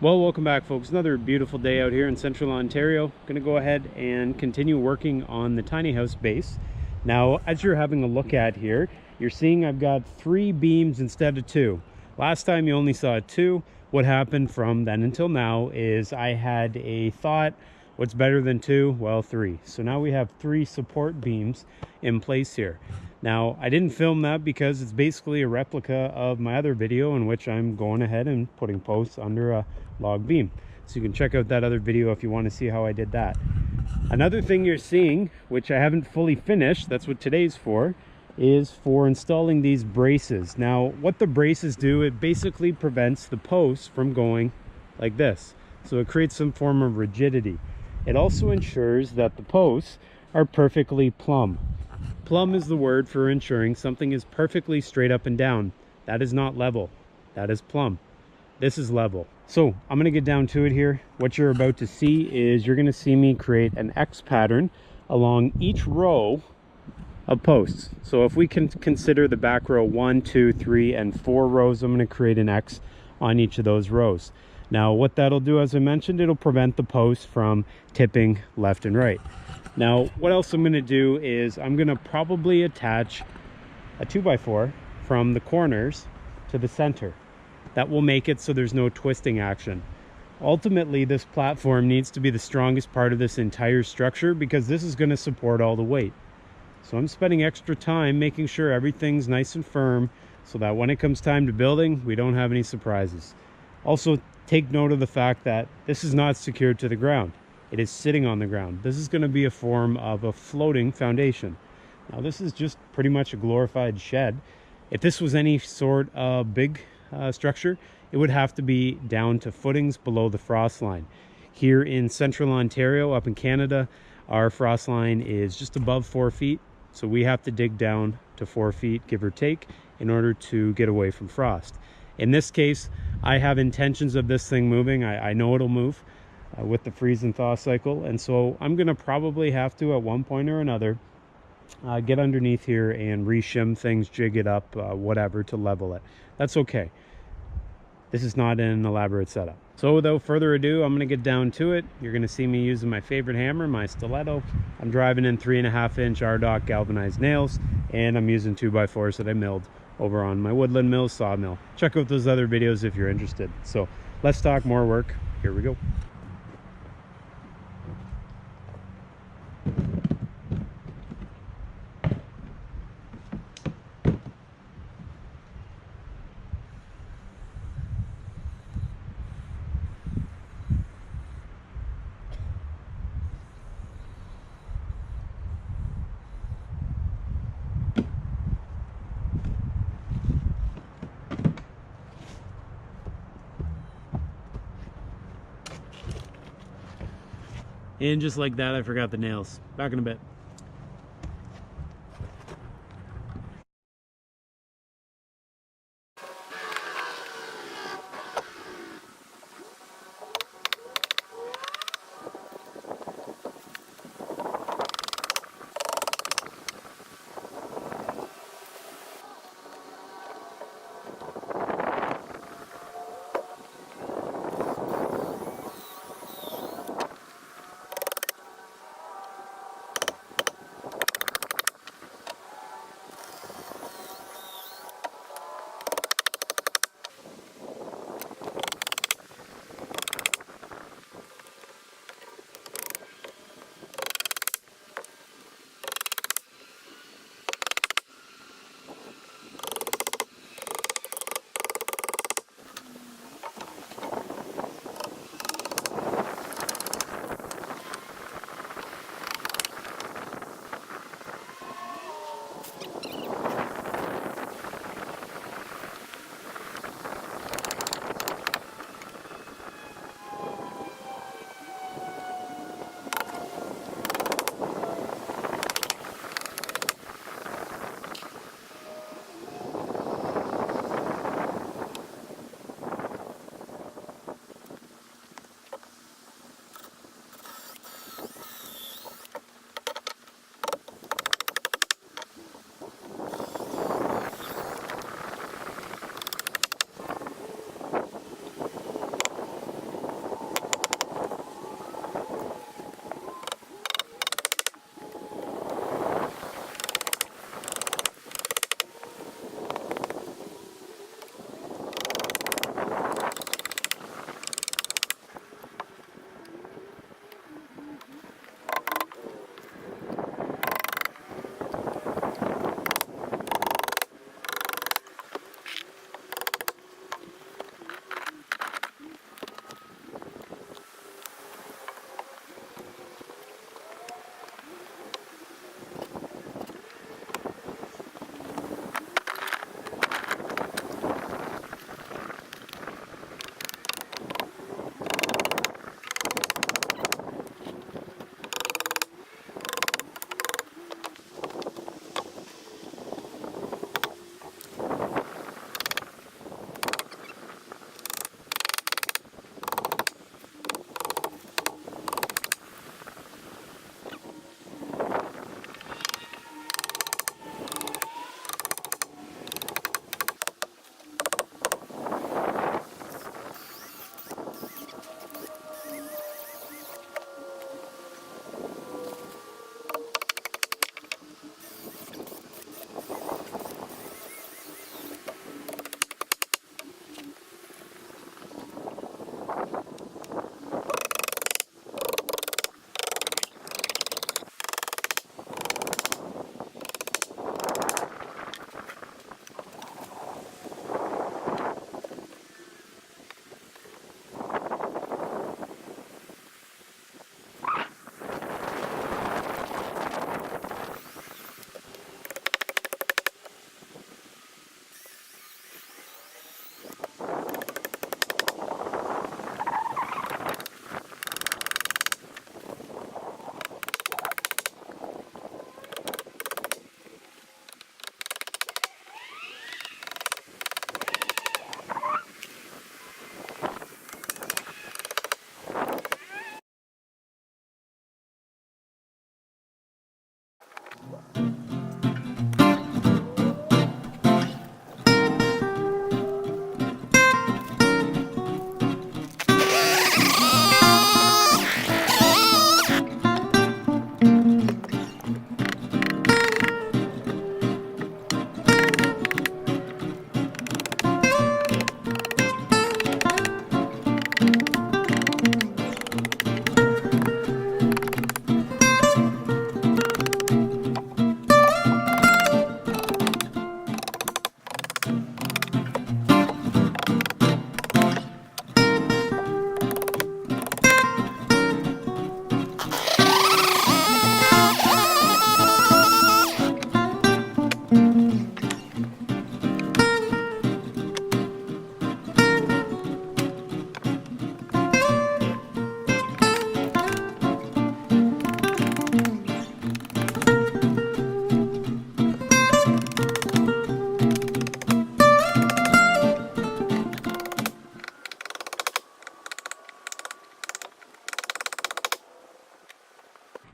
Well, welcome back, folks. Another beautiful day out here in central Ontario. Going to go ahead and continue working on the tiny house base. Now, as you're having a look at here, you're seeing I've got 3 beams instead of 2. Last time you only saw 2. What happened from then until now is I had a thought, what's better than 2? Well, 3. So now we have 3 support beams in place here. Now, I didn't film that because it's basically a replica of my other video in which I'm going ahead and putting posts under a log beam. So you can check out that other video if you want to see how I did that. Another thing you're seeing, which I haven't fully finished, that's what today's for, is for installing these braces. Now, what the braces do, it basically prevents the posts from going like this. So it creates some form of rigidity. It also ensures that the posts are perfectly plumb. Plumb is the word for ensuring something is perfectly straight up and down. That is not level. That is plumb. This is level. So I'm going to get down to it here. What you're about to see is you're going to see me create an X pattern along each row of posts. So if we can consider the back row 1, 2, 3, and 4 rows, I'm going to create an X on each of those rows. Now what that'll do, as I mentioned, it'll prevent the posts from tipping left and right. Now, what else I'm going to do is I'm going to probably attach a 2x4 from the corners to the center. That will make it so there's no twisting action. Ultimately, this platform needs to be the strongest part of this entire structure because this is going to support all the weight. So I'm spending extra time making sure everything's nice and firm so that when it comes time to building, we don't have any surprises. Also, take note of the fact that this is not secured to the ground. It is sitting on the ground. This is going to be a form of a floating foundation. Now, this is just pretty much a glorified shed. If this was any sort of big structure, it would have to be down to footings below the frost line. Here in central Ontario, up in Canada, our frost line is just above 4 feet. So we have to dig down to 4 feet, give or take, in order to get away from frost. In this case, I have intentions of this thing moving. I know it'll move with the freeze and thaw cycle, and so I'm gonna probably have to at one point or another get underneath here and re-shim things, jig it up, whatever, to level it. That's okay. This is not an elaborate setup. So without further ado, I'm gonna get down to it. You're gonna see me using my favorite hammer, my Stilleto. I'm driving in 3.5-inch RDOC galvanized nails, and I'm using 2x4s that I milled over on my Woodland Mill sawmill. Check out those other videos if you're interested. So let's talk more work. Here we go. And just like that, I forgot the nails. Back in a bit.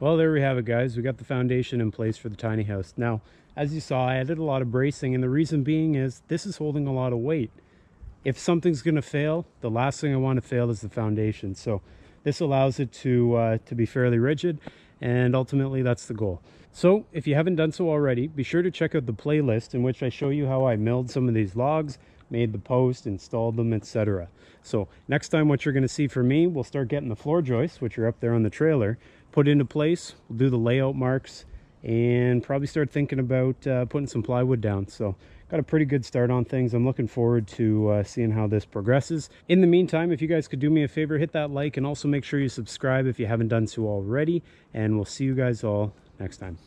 Well, there we have it, guys. We got the foundation in place for the tiny house. Now, as you saw, I added a lot of bracing, and the reason being is this is holding a lot of weight. If something's going to fail, the last thing I want to fail is the foundation. So this allows it to be fairly rigid, and ultimately that's the goal. So if you haven't done so already, be sure to check out the playlist in which I show you how I milled some of these logs, made the post, installed them, etc. So next time what you're going to see from me, we'll start getting the floor joists, which are up there on the trailer, put into place. We'll do the layout marks and probably start thinking about putting some plywood down. So got a pretty good start on things. I'm looking forward to seeing how this progresses. In the meantime, if you guys could do me a favor, hit that like and also make sure you subscribe if you haven't done so already, and we'll see you guys all next time.